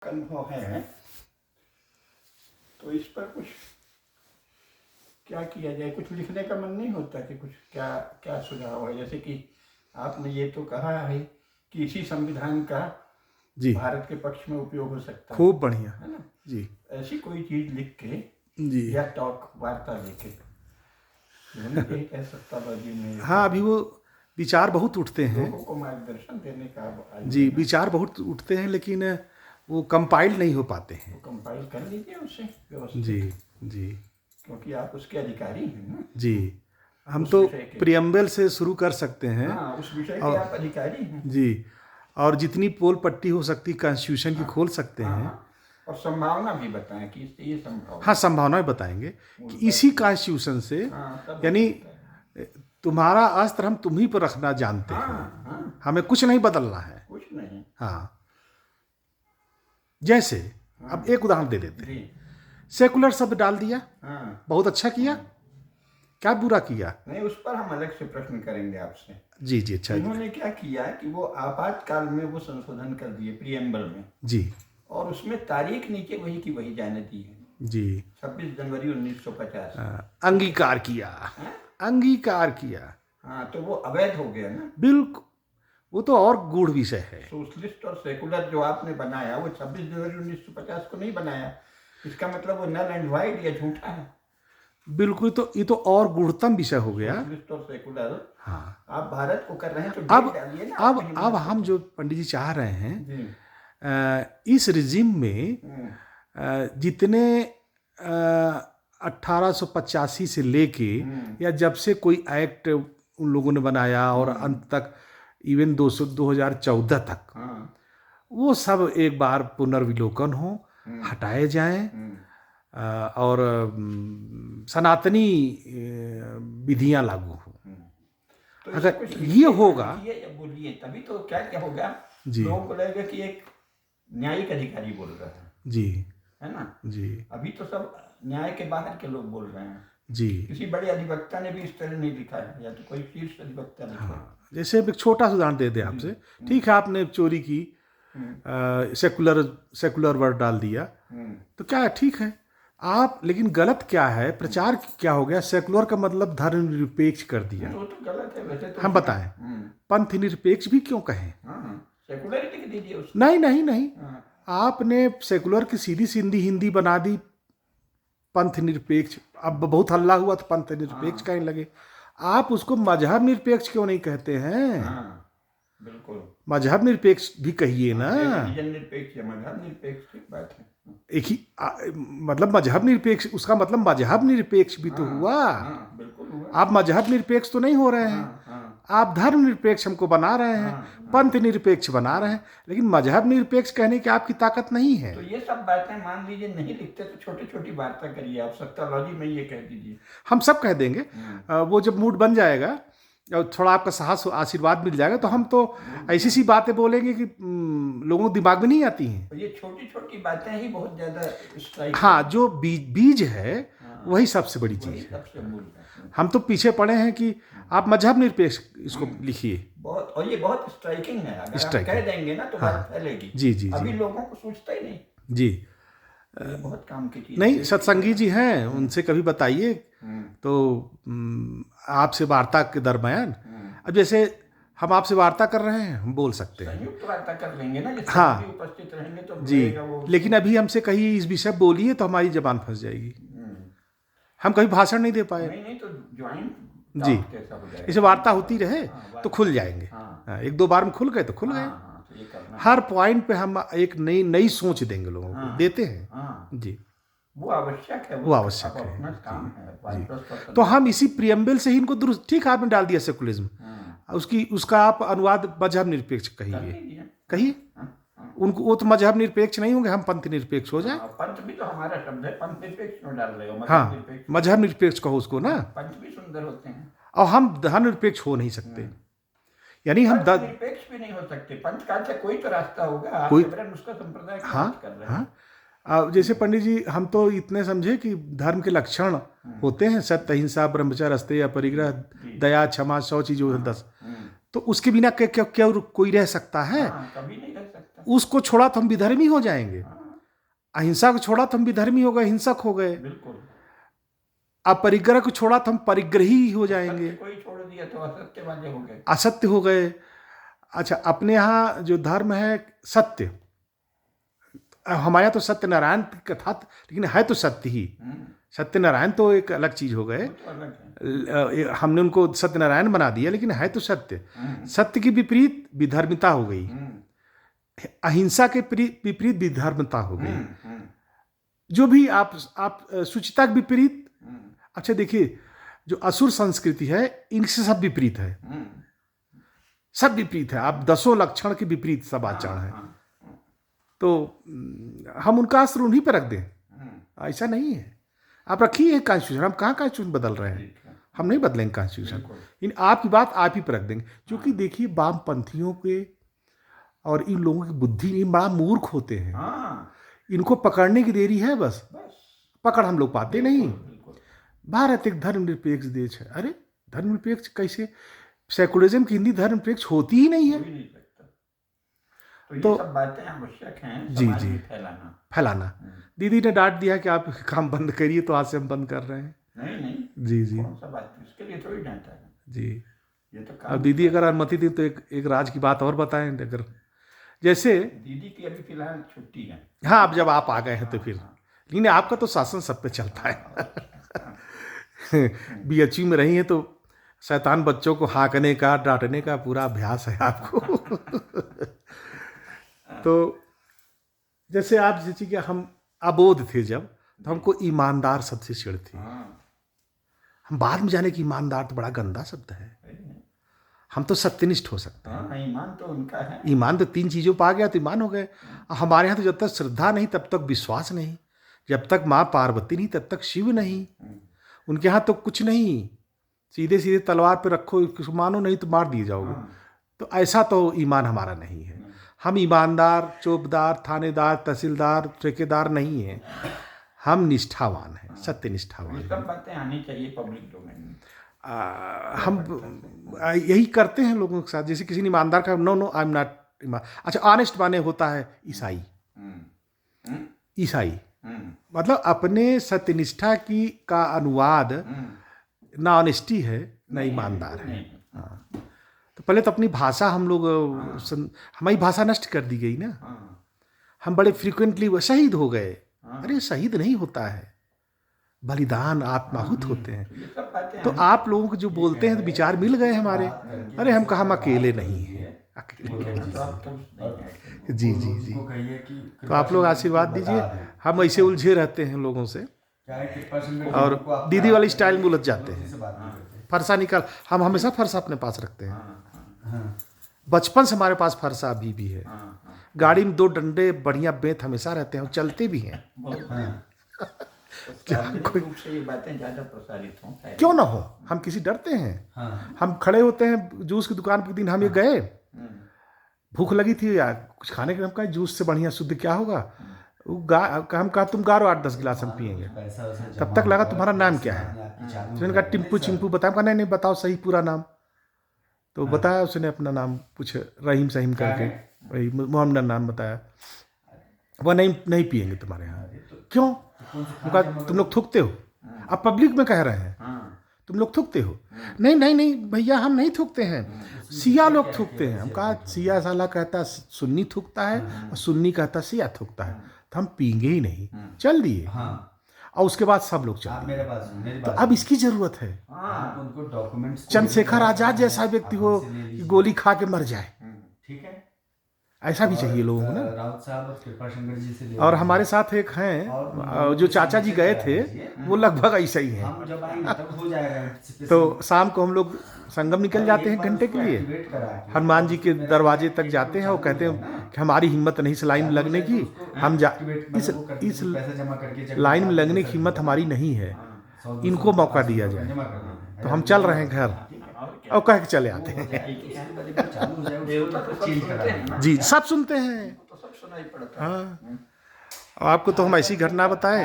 अनुभव है, तो इस पर कुछ क्या किया जाए? कुछ लिखने का मन नहीं होता कि कुछ क्या क्या सुझाव है? जैसे कि आपने ये तो कहा है कि इसी संविधान का जी भारत के पक्ष में उपयोग हो सकता खूब बढ़िया है ना? जी ऐसी कोई चीज लिख के जी या टॉक वार्ता लेके नहीं कह सकता में हाँ, अभी वो विचार बहुत उठते हैं लोगों को मार्गदर्शन देने का जी, विचार बहुत उठते हैं, लेकिन वो कंपाइल नहीं हो पाते हैं। वो कंपाइल कर लीजिए उसे जी व्यवस्थित, जी क्योंकि आप उसके अधिकारी हैं ना। जी, हम उस तो विषय के, प्रियम्बल से शुरू कर सकते हैं। हाँ, उस विषय के और आप अधिकारी हैं जी, और जितनी पोल पट्टी हो सकती कॉन्स्टिट्यूशन की खोल सकते हैं। हाँ, और संभावना भी बताएं कि इससे ये संभव हाँ, संभावनाएं बताएंगे कि इसी कॉन्स्टिट्यूशन से, तब यानी हो सकता है। तुम्हारा अस्त्र हम तुम्ही पर रखना जानते हैं, हाँ, हमें कुछ नहीं बदलना है। कुछ नहीं। हाँ, जैसे अब एक उदाहरण दे देते हैं। जी, सेकुलर शब्द डाल दिया, हाँ, बहुत अच्छा किया, क्या बुरा किया? नहीं, उस पर हम अलग से प्रश्न करेंगे आपसे। जी जी, अच्छा जी इन्होंने क्या किया कि वो आपातकाल में वो संशोधन कर दिए प्रियम्बल में, जी और उसमें तारीख नीचे वही की वही जाने दी है, जी 26 जनवरी 1950। अंगीकार किया, हाँ? अंगीकार किया, हाँ, तो वो अवैध हो गया ना। बिल्कुल, वो तो और गूढ़ विषय है। सोशलिस्ट और सेकुलर जो आपने बनाया वो 26 जनवरी 1950 को नहीं बनाया, इसका मतलब वो नल एंड वाइड या झूठा है। बिल्कुल, तो ये तो और गूढ़तम विषय हो गया। सोशलिस्ट और सेकुलर, हाँ, आप भारत को कर रहे हैं तो अब डेट डालिए ना। अब हम जो पंडित जी चाह रहे हैं, जी, इस रिजिम में जितने 1885 से लेके या जब से कोई एक्ट उन लोगों ने बनाया और अंत तक इवन 2014 तक, हाँ, वो सब एक बार पुनर्विलोकन हो, हटाए जाएं, और सनातनी विधियां लागू हो। तो अगर कुछ ये होगा, ये बोलिए, तभी तो क्या क्या होगा। जी लोगों को लगेगा कि एक न्यायिक अधिकारी बोल रहा जी है ना। जी अभी तो सब न्याय के बाहर के लोग बोल रहे हैं। जी किसी बड़े अधिवक्ता ने भी इस तरह नहीं लिखा है, या तो कोई शीर्ष अधिवक्ता लिखा है। हाँ, जैसे अब एक छोटा सा उदाहरण दे दें आपसे। ठीक है, आपने चोरी की, सेकुलर सेकुलर वर्ड डाल दिया, तो क्या है, ठीक है आप, लेकिन गलत क्या है, प्रचार क्या हो गया, सेकुलर का मतलब धर्मनिरपेक्ष कर दिया। वो तो गलत है वैसे तो। हम बताएं, पंथ निरपेक्ष भी क्यों कहें? सेकुलर लिख दीजिए उसको। नहीं नहीं नहीं, आपने सेकुलर की सीधी सीधी हिंदी बना दी पंथ निरपेक्ष। अब बहुत हल्ला हुआ तो पंथ निरपेक्ष कहने लगे। आप उसको मजहब निरपेक्ष क्यों नहीं कहते हैं? बिल्कुल, मजहब निरपेक्ष भी कहिए ना। निरपेक्ष या मजहब निरपेक्ष की बात है। एक ही मतलब मजहब निरपेक्ष, उसका मतलब मजहब निरपेक्ष भी तो हुआ। बिल्कुल हुआ। आप मजहब निरपेक्ष तो नहीं हो रहे हैं, आप धर्म निरपेक्ष हमको बना रहे हैं, पंथ निरपेक्ष बना रहे हैं, लेकिन मजहब निरपेक्ष कहने की आपकी ताकत नहीं है। तो ये सब बातें मान लीजिए नहीं लिखते तो छोटी छोटी वार्ता करिए आप, सत्तालॉजी में ये कह दीजिए। हम सब कह देंगे, वो जब मूड बन जाएगा और थोड़ा आपका साहस आशीर्वाद मिल जाएगा तो हम तो ऐसी सी बातें बोलेंगे कि लोगों के दिमाग में नहीं आती हैं। ये छोटी छोटी बातें ही बहुत ज्यादा स्ट्राइक। हाँ, जो बीज है वही सबसे बड़ी चीज है। हम तो पीछे पड़े हैं कि आप मजहब निरपेक्ष इसको लिखिए बहुत, और ये बहुत स्ट्राइकिंग है। अगर आप कह देंगे ना तो बात फैलेगी। जी जी अभी लोगों को सूझता ही नहीं जी। बहुत काम की चीज नहीं, सत्संगी जी हैं, उनसे कभी बताइए तो आपसे वार्ता के दरमियान, अब जैसे हम आपसे वार्ता कर रहे हैं, हम बोल सकते हैं, संयुक्त वार्ता कर लेंगे ना, हाँ उपस्थित रहेंगे तो जी, लेकिन अभी हमसे कहीं इस विषय बोलिए तो हमारी जबान फंस जाएगी, हम कभी भाषण नहीं दे पाए। नहीं तो ज्वाइंट जी, इसे वार्ता होती रहे तो खुल जाएंगे। एक दो बार में खुल गए तो खुल गए। हर पॉइंट पे हम एक नई सोच देंगे लोगों को, देते हैं जी, वो आवश्यक है, वो आवश्यक है काम है। तो हम इसी प्रियम्बल से ही इनको दुरुस्त, ठीक है आपने डाल दिया सेकुलरिज्म, उसका आप अनुवाद मजहब निरपेक्ष कहिए उनको, वो तो मजहब निरपेक्ष नहीं होंगे, हम पंथ निरपेक्ष हो जाए। पंथ भी तो हमारा शब्द है, पंथ निरपेक्ष क्यों डाल रहे हो? हाँ, मजहब निरपेक्ष कहो उसको ना। पंथ भी सुंदर होते हैं, और हम धर्म निरपेक्ष हो नहीं सकते, यानी हम निरपेक्ष भी नहीं हो सकते। पंथ का अच्छा कोई तो रास्ता होगा, कोई उसका संप्रदाय कर रहे हैं। हाँ, जैसे पंडित जी, हम तो इतने समझे कि धर्म के लक्षण होते हैं, सत्य, अहिंसा, ब्रह्मचर्य, अस्तेय, परिग्रह, दया, क्षमा, 100 चीजों 10, तो उसके बिना क्या कोई रह सकता है? कभी नहीं रह सकता। उसको छोड़ा तो हम विधर्मी हो जाएंगे, अहिंसा को छोड़ा तो हम विधर्मी हो गए, हिंसक हो गए, बिल्कुल। अपरिग्रह को छोड़ा तो हम परिग्रही हो जाएंगे, सत्य कोई छोड़ दिया तो असत्य वाले हो गए। असत्य हो गए। अच्छा, अपने यहाँ जो धर्म है सत्य, हमारे यहाँ तो सत्यनारायण की कथा, लेकिन है तो सत्य ही। सत्यनारायण तो एक अलग चीज हो गए, वो तो अलग है। हमने उनको सत्यनारायण बना दिया, लेकिन है तो सत्य। सत्य की विपरीत विधर्मिता हो गई, अहिंसा के विपरीत विधर्मता हो गई, जो भी आप सुचिता के विपरीत। अच्छा देखिए, जो असुर संस्कृति है इनसे सब विपरीत है, सब विपरीत है। आप 10 लक्षण के विपरीत सब आचरण है, तो हम उनका असर उन्हीं पर रख दें, ऐसा नहीं है। आप रखिए कॉन्स्टिट्यूशन, हम कहाँ कॉन्स्टिट्यूशन बदल रहे हैं, हम नहीं बदलेंगे कॉन्स्टिट्यूशन। इन आपकी बात आप ही पर रख देंगे, क्योंकि देखिए वामपंथियों के और इन लोगों की बुद्धि ये बड़ा मूर्ख होते हैं, इनको पकड़ने की देरी है, बस पकड़ हम लोग पाते नहीं। भारत एक धर्मनिरपेक्ष देश है। अरे धर्मनिरपेक्ष कैसे? सेकुलरिज्म की हिंदी धर्मनिरपेक्ष होती ही नहीं है। तो ये सब बातें आवश्यक हैं जी समाज जी में फैलाना। दीदी ने डांट दिया कि आप काम बंद करिए, तो आज से हम बंद कर रहे हैं। नहीं जी जी कौन सा बात है, उसके लिए थोड़ी डांटा है जी। ये तो अब दीदी अगर अनुमति दी तो एक राज की बात और बताएं। अगर जैसे दीदी की अभी फिलहाल छुट्टी है। हाँ, अब जब आप आ गए हैं तो फिर, लेकिन आपका तो शासन सब पे चलता है। बीएचयू में रही हैं तो शैतान बच्चों को हाँकने का, डांटने का पूरा अभ्यास है आपको। तो जैसे आप जैसे कि हम अबोध थे जब, तो हमको ईमानदार शब्द से चिढ़ थी। हम बाद में जाने कि ईमानदार तो बड़ा गंदा शब्द है। हम तो सत्यनिष्ठ हो सकते हैं। ईमान तो उनका है। ईमान तो 3 चीजों पर आ गया तो ईमान हो गए। हमारे यहाँ तो जब तक श्रद्धा नहीं तब तक विश्वास नहीं, जब तक माँ पार्वती नहीं तब तक शिव नहीं। उनके यहाँ तो कुछ नहीं, सीधे सीधे तलवार पे रखो, मानो नहीं तो मार दिए जाओगे। तो ऐसा तो ईमान हमारा नहीं है। हम ईमानदार, चौबदार, थानेदार, तहसीलदार, ठेकेदार नहीं है। हम निष्ठावान हैं, सत्य निष्ठावान हैं। सब बातें आनी चाहिए पब्लिक डोमेन में। हम यही करते हैं लोगों के साथ। जैसे किसी ने ईमानदार का, नो आई एम नॉट ईमान। अच्छा, ऑनेस्ट माने होता है ईसाई। ईसाई मतलब अपने सत्यनिष्ठा की का अनुवाद ना ऑनेस्टी है ना ईमानदार है। हाँ, तो पहले तो अपनी भाषा हम लोग, हमारी भाषा नष्ट कर दी गई ना। हम बड़े फ्रीक्वेंटली शहीद हो गए। अरे शहीद नहीं होता है, बलिदान आत्माहुत होते हैं। तो आप लोगों को जो बोलते हैं तो विचार मिल गए हमारे। अरे हम कहा, हम अकेले नहीं हैं, जी जी जी। तो आप लोग आशीर्वाद दीजिए। हम ऐसे उलझे रहते हैं लोगों से, और दीदी वाली स्टाइल में उलझ जाते हैं। फरसा निकाल, हम हमेशा फरसा अपने पास रखते हैं। बचपन से हमारे पास फरसा अभी भी है। गाड़ी में 2 डंडे बढ़िया बेंत हमेशा रहते हैं, और चलते भी हैं। रूप से ये बातें ज्यादा प्रसारित हों, क्यों ना हो, हम किसी डरते हैं। हम खड़े होते हैं जूस की दुकान पे, दिन हम ये गए, भूख लगी थी यार, कुछ खाने के, हम कहा जूस से बढ़िया शुद्ध क्या होगा। हम कहा तुम गारो 8-10 गिलास हम पियेंगे। तब तक लगा तुम्हारा नाम क्या है, उसने कहा टिम्पू चिम्पू बताया। कहा नहीं बताओ सही पूरा नाम। तो बताया उसने अपना नाम, कुछ रहीम सहीम करके, वही मोहम्मद नाम बताया। वो नहीं पियेंगे तुम्हारे यहाँ। क्यों? कहा तुम लोग थूकते हो। अब पब्लिक में कह रहे हैं तुम लोग थूकते हो। नहीं भैया हम नहीं थूकते हैं, सिया लोग थूकते हैं। हम कहा सिया साला कहता सुन्नी थूकता है, और सुन्नी कहता सिया थूकता है, तो हम पीएंगे ही नहीं। चल दिए। और उसके बाद सब लोग चल दिए। तो अब इसकी जरूरत है। चंद्रशेखर आजाद जैसा व्यक्ति हो कि गोली खा के मर जाए, ठीक है, ऐसा भी चाहिए लोगों को ना। राउत साहब और कृपाशंकर जी से और हमारे साथ एक हैं जो चाचा जी गए थे, वो लगभग ऐसा ही हैं। हम जब आएंगे तब हो जाएगा। तो शाम को हम लोग संगम निकल जाते हैं घंटे के लिए, हनुमान जी के दरवाजे तक जाते हैं। वो कहते हैं कि हमारी हिम्मत नहीं इस लाइन में लगने की, हम इस लाइन में लगने की हिम्मत हमारी नहीं है, इनको मौका दिया जाए। तो हम चल रहे हैं घर, और कह के चले आते हैं। जी सब सुनते हैं। हाँ, आपको तो हम ऐसी घटना बताएं।